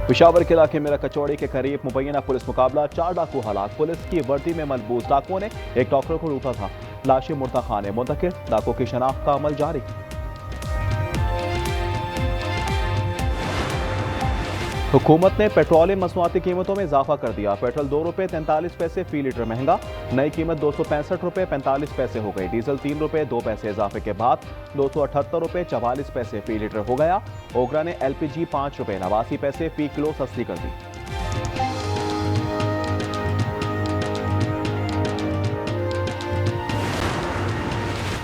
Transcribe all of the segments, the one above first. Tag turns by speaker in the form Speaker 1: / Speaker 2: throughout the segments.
Speaker 1: पेशावर के इलाके में कचौड़ी के करीब मुबैना पुलिस मुकाबला, 4 डाकू हलाक। पुलिस की वर्दी में मलबूस डाकुओं ने एक डॉक्टर को लूटा था। लाशें मुर्दा खाने मुंतकिल, डाकुओं की शनाख्त का अमल जारी। हुकूमत ने पेट्रोलियम मसनूआती कीमतों में इजाफा कर दिया। पेट्रोल 2 रुपये 43 पैसे फी लीटर महंगा, नई कीमत 265 रुपये 45 पैसे हो गई। डीजल 3 रुपये 2 पैसे इजाफे के बाद 278 रुपये 44 पैसे फी लीटर हो गया। ओगरा ने LPG 5 रुपये 89 पैसे फी किलो सस्ती कर दी।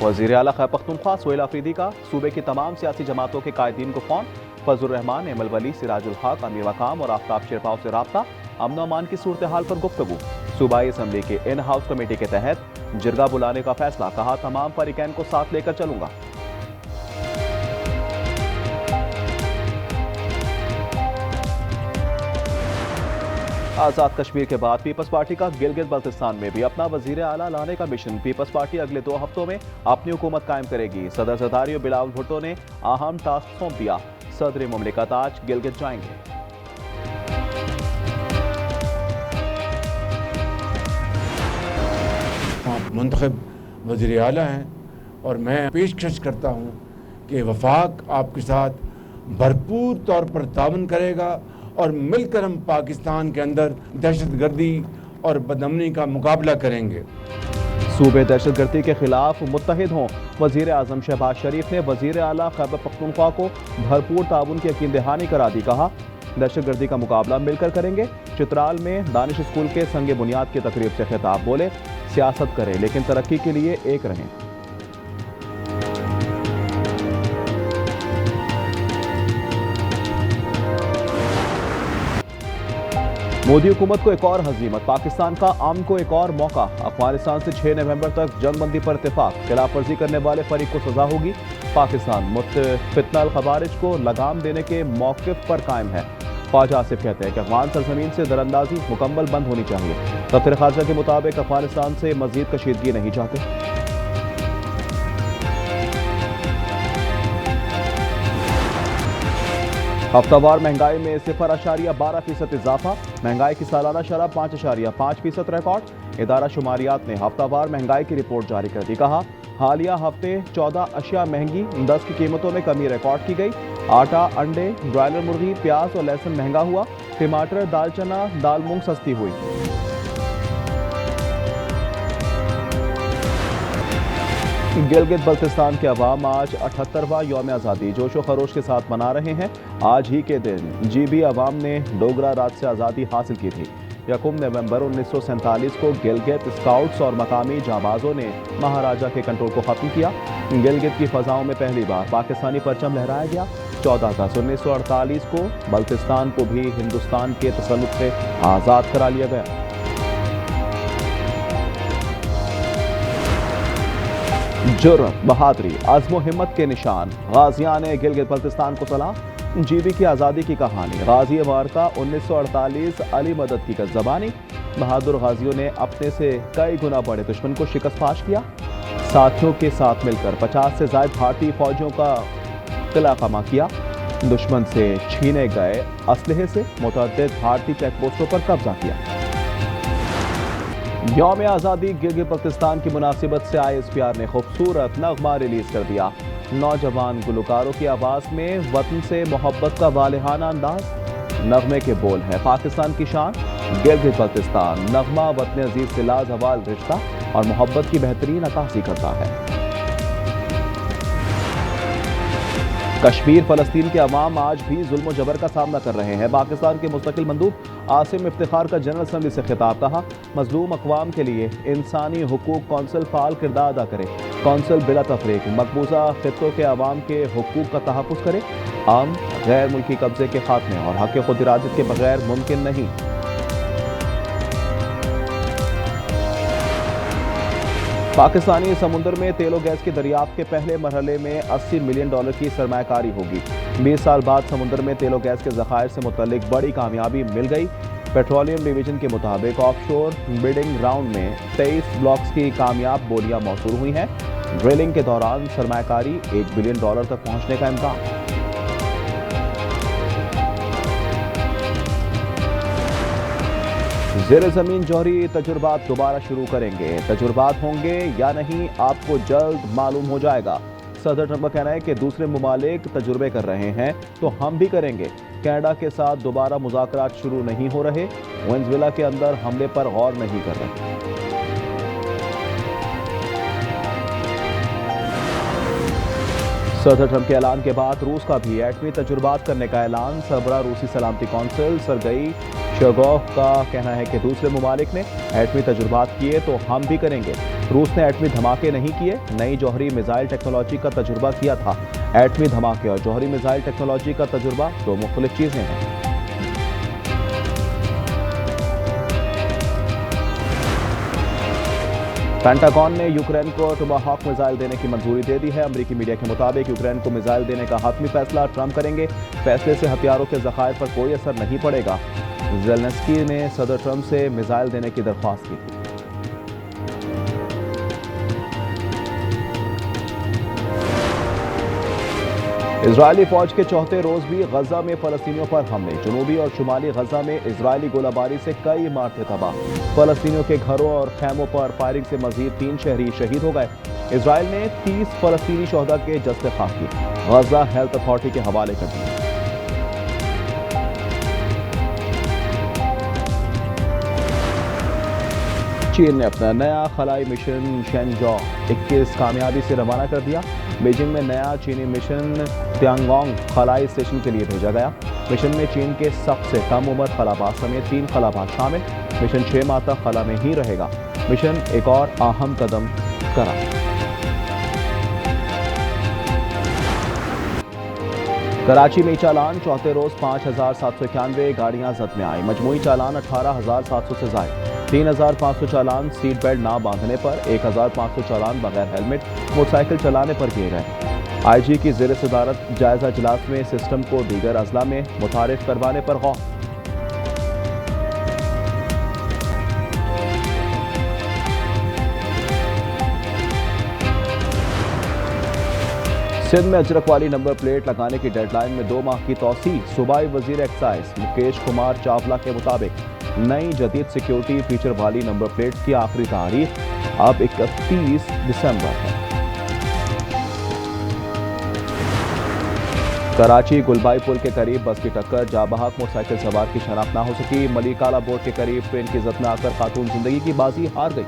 Speaker 1: वज़ीर आला खैबर पख्तूनख्वा सोहेल अफरीदी का सूबे की तमाम सियासी जमातों के कायदीन को फोन। फजलुर रहमान, एमल वली, सिराजुल हक, अमीर वकाम और आफ्ताब शेरपाव से राब्ता। अमन अमान की सूरत हाल पर गुफ्तगू। सूबाई असम्बली के इन हाउस कमेटी के तहत जिरगा बुलाने का फैसला, कहा तमाम फरीकैन को साथ लेकर चलूंगा। आज़ाद कश्मीर के बाद पीपल्स पार्टी का गिलगित बल्तिस्तान में भी अपना वजीर आला लाने का मिशन। पीपल्स पार्टी अगले 2 हफ्तों में अपनी हुकूमत कायम करेगी। सदर ज़रदारी और बिलावल भुट्टो ने अहम टास्क सौंप दिया। सदर मुमलिकत आज गिलगित जाएंगे।
Speaker 2: आप मुंतखब वज़ीर आला हैं और मैं पेशकश करता हूँ कि वफाक आपके साथ भरपूर तौर पर तावन करेगा और मिलकर हम पाकिस्तान के अंदर दहशतगर्दी और बदअमनी का मुकाबला करेंगे।
Speaker 1: सूबे दहशतगर्दी के खिलाफ मुत्तहिद हों। वज़ीर आज़म शहबाज शरीफ ने वज़ीर आला खैबर पख्तूनख्वा को भरपूर ताउन की यकीन दहानी करा दी। कहा दहशतगर्दी का मुकाबला मिलकर करेंगे। चित्राल में दानिश स्कूल के संग बुनियाद की तकरीब से खिताब, बोले सियासत करें लेकिन तरक्की के लिए एक रहें। मोदी हुकूमत को एक और हजीमत, पाकिस्तान का अमन को एक और मौका। अफगानिस्तान से 6 नवंबर तक जंगबंदी पर इत्तेफाक, खिलाफ वर्जी करने वाले फरीक को सजा होगी। पाकिस्तान फितनल खवारिज को लगाम देने के मौक़िफ़ पर कायम है। ख्वाजा आसिफ कहते हैं कि अफगान सरजमीन से दरअंदाजी मुकम्मल बंद होनी चाहिए। दफ्तर खारजा के मुताबिक अफगानिस्तान से मजीद कशीदगी नहीं चाहते। हफ्तावार महंगाई में 0.12% इजाफा, महंगाई की सालाना शरह 5.5% रिकॉर्ड। इदारा शुमारियात ने हफ्तावार महंगाई की रिपोर्ट जारी कर दी। कहा हालिया हफ्ते 14 अशिया महंगी, 10 की कीमतों में कमी रिकॉर्ड की गई। आटा, अंडे, ब्रॉयलर मुर्गी, प्याज और लहसुन महंगा हुआ। टमाटर, दाल चना, दाल मूंग सस्ती हुई। गिलगित बल्तिस्तान के अवाम आज 78वां यौम आज़ादी जोशो खरोश के साथ मना रहे हैं। आज ही के दिन GB अवाम ने डोगरा राज से आज़ादी हासिल की थी। 1 नवंबर 1947 को गिलगित स्काउट्स और मकामी जाबाजों ने महाराजा के कंट्रोल को ख़त्म किया। गिलगित की फ़ज़ाओं में पहली बार पाकिस्तानी परचम लहराया गया। 14 अगस्त 1948 को बल्तिस्तान को भी हिंदुस्तान के तसल्लुत से आज़ाद करा लिया गया। जुर्रत, बहादुरी, अज़्म हिम्मत के निशान, गाजियां ने गिलगित बल्तिस्तान को सलाम। GB की आज़ादी की कहानी, गाजी वारका 1948 अली मदद की ज़बानी। बहादुर गाजियों ने अपने से कई गुना बड़े दुश्मन को शिकस्त फाश किया। साथियों के साथ मिलकर 50 से ज़ायद भारतीय फौजियों का किला कमा किया। दुश्मन से छीने गए असलहे से मुतअद्दिद भारतीय चेकपोस्टों पर कब्जा किया। यौम आज़ादी गिलगित बल्तिस्तान की मुनासिबत से ISPR ने खूबसूरत नगमा रिलीज कर दिया। नौजवान गुलकारों की आवाज़ में वतन से मोहब्बत का वालिहाना अंदाज। नगमे के बोल है पाकिस्तान की शान, गिलगित बल्तिस्तान। नगमा वतन अजीज से लाजवाल रिश्ता और मोहब्बत की बेहतरीन अक्कासी करता है। कश्मीर फ़लस्तीन के अवाम आज भी जुल्म और जबर का सामना कर रहे हैं। पाकिस्तान के मुस्तकिल मंदूब आसिम इफ्तिखार का जनरल असम्बली से खिताब, कहा मजलूम अक़वाम के लिए इंसानी हुकूक कौंसिल फ़ाल किरदार अदा करे। कौंसिल बिला तफरीक मकबूजा खित्तों के अवाम के हुकूक का तहफ़्फ़ुज़ करे। गैर मुल्की कब्जे के खात्मे और हक़ खुद इरादत के बगैर मुमकिन नहीं। पाकिस्तानी समुंदर में तेल और गैस के दरियाफ्त के पहले मरहले में $80 मिलियन की सरमायाकारी होगी। 20 साल बाद समुंदर में तेल और गैस के ज़खायर से मुतल्लिक बड़ी कामयाबी मिल गई। पेट्रोलियम डिवीजन के मुताबिक ऑफशोर बिडिंग राउंड में 23 ब्लॉक्स की कामयाब बोलियां मौसूल हुई हैं। ड्रिलिंग के दौरान सरमायाकारी $1 बिलियन तक पहुंचने का इम्कान। ज़ेर ज़मीन जौहरी तजुर्बात दोबारा शुरू करेंगे। तजुर्बात होंगे या नहीं आपको जल्द मालूम हो जाएगा। सदर ट्रंप का कहना है कि दूसरे मुमालिक तजुर्बे कर रहे हैं तो हम भी करेंगे। कनाडा के साथ दोबारा मुज़ाकरात शुरू नहीं हो रहे। वेनेज़ुएला के अंदर हमले पर गौर नहीं कर रहे। सदर ट्रंप के ऐलान के बाद रूस का भी एटमी तजुर्बात करने का ऐलान। सरबराह रूसी सलामती कौंसिल सरगई शोगोव का कहना है कि दूसरे मुमालिक ने एटमी तजुर्बात किए तो हम भी करेंगे। रूस ने एटमी धमाके नहीं किए, नई जौहरी मिसाइल टेक्नोलॉजी का तजुर्बा किया था। एटमी धमाके और जौहरी मिसाइल टेक्नोलॉजी का तजुर्बा दो मुख्तलिफ चीजें हैं। पेंटागन ने यूक्रेन को टोमाहॉक मिसाइल देने की मंजूरी दे दी है। अमेरिकी मीडिया के मुताबिक यूक्रेन को मिसाइल देने का हतमी फैसला ट्रंप करेंगे। फैसले से हथियारों के ज़खायर पर कोई असर नहीं पड़ेगा। ज़ेलेंस्की ने सदर ट्रंप से मिसाइल देने की दरख्वास्त की थी। इजरायली फौज के चौथे रोज भी गजा में फलस्तीनियों पर हमले। जनूबी और शुमाली गजा में इजरायली गोलाबारी से कई इमारतें तबाह। फलस्तीनियों के घरों और खैमों पर फायरिंग से मजीद 3 शहरी शहीद हो गए। इजरायल ने 30 फलस्तीनी शोहदा के जस्ते खाक किए। गजा हेल्थ अथॉरिटी के हवाले कर दिए। चीन ने अपना नया खलाई मिशन शेनजॉ 21 कामयाबी से रवाना कर दिया। बीजिंग में नया चीनी मिशन त्यांगोंग खलाई स्टेशन के लिए भेजा गया। मिशन में चीन के सबसे कम उम्र खलाबाज समेत 3 खलाबाज शामिल। मिशन 6 माह तक खला में ही रहेगा। मिशन एक और अहम कदम करा। कराची में चालान चौथे रोज 5,791 गाड़ियां जब्त में आई। मजमूई चालान 18,700 से जायद। 3,500 चालान सीट बेल्ट ना बांधने पर, 1,500 चालान बगैर हेलमेट मोटरसाइकिल चलाने पर किए गए। आईजी की ज़ेर सदारत जायजा इजलास में सिस्टम को दीगर अजला में मुतारिफ करवाने पर गौर। सिंध में अजरक वाली नंबर प्लेट लगाने की डेडलाइन में 2 माह की तौसी। सूबाई वजीर एक्साइज मुकेश कुमार चावला के मुताबिक नई जदीद सिक्योरिटी फीचर वाली नंबर प्लेट की आखिरी तारीख अब 31 दिसंबर है। कराची गुलबाई पुल के करीब बस की टक्कर, जाबहाक मोटरसाइकिल सवार की शनाख्त न हो सकी। मलिकाला बोर्ड के करीब ट्रेन की जद में आकर खातून जिंदगी की बाजी हार गई।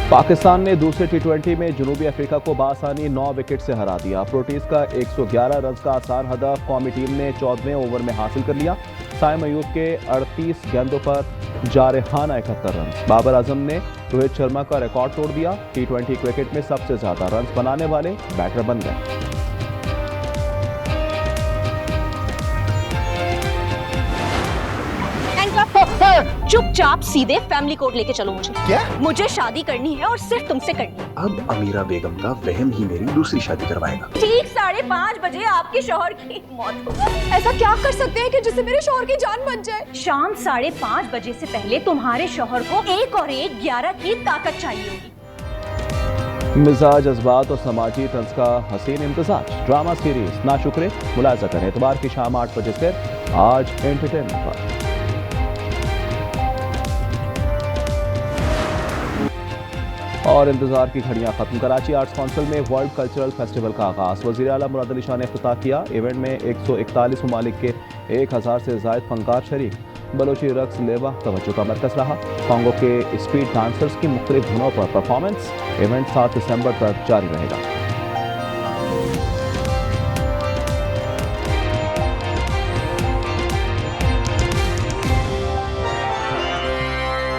Speaker 1: पाकिस्तान ने दूसरे T20 में जनूबी अफ्रीका को बासानी 9 विकेट से हरा दिया। प्रोटीज का 111 रन का आसान हदफ कौमी टीम ने 14वें ओवर में हासिल कर लिया। साइम अयूब के 38 गेंदों पर जारहाना 71 रन। बाबर आजम ने रोहित शर्मा का रिकॉर्ड तोड़ दिया। T20 क्रिकेट में सबसे ज्यादा रन बनाने वाले बैटर बन गए।
Speaker 3: चुपचाप सीधे फैमिली कोर्ट लेके चलो मुझे।
Speaker 4: क्या?
Speaker 3: मुझे शादी करनी है और सिर्फ तुमसे करनी है।
Speaker 4: अब अमीरा बेगम का वहम ही मेरी दूसरी शादी करवाएगा।
Speaker 3: ठीक 5:30 बजे आपके शौहर की मौत हो। ऐसा क्या कर सकते हैं कि जिससे मेरे शौहर की जान बच जाए? शाम 5:30 बजे से पहले तुम्हारे शौहर को 1 और 1 11 की ताकत चाहिए होगी।
Speaker 1: मिजाज, जज्बात और समाजी तंज का हसीन इम्तिजाज। ड्रामा सीरीज नाशुक्रे मुलाजा करें इतवार की शाम 8 बजे से आज एंटरटेनमेंट पर। और इंतजार की घड़ियां खत्म। कराची आर्ट्स काउंसिल में वर्ल्ड कल्चरल फेस्टिवल का आगाज। वज़ीर आला मुराद अली शाह ने इफ्तिताह किया। इवेंट में 141 ममालिक के 1000 से ज़ायद फनकार शरीक। बलोची रक्स लेवा तवज्जो का मरकज रहा। कांगो के स्ट्रीट डांसर्स की मुख्तलिफ धुनों पर परफॉर्मेंस। इवेंट 7 दिसंबर तक जारी रहेगा।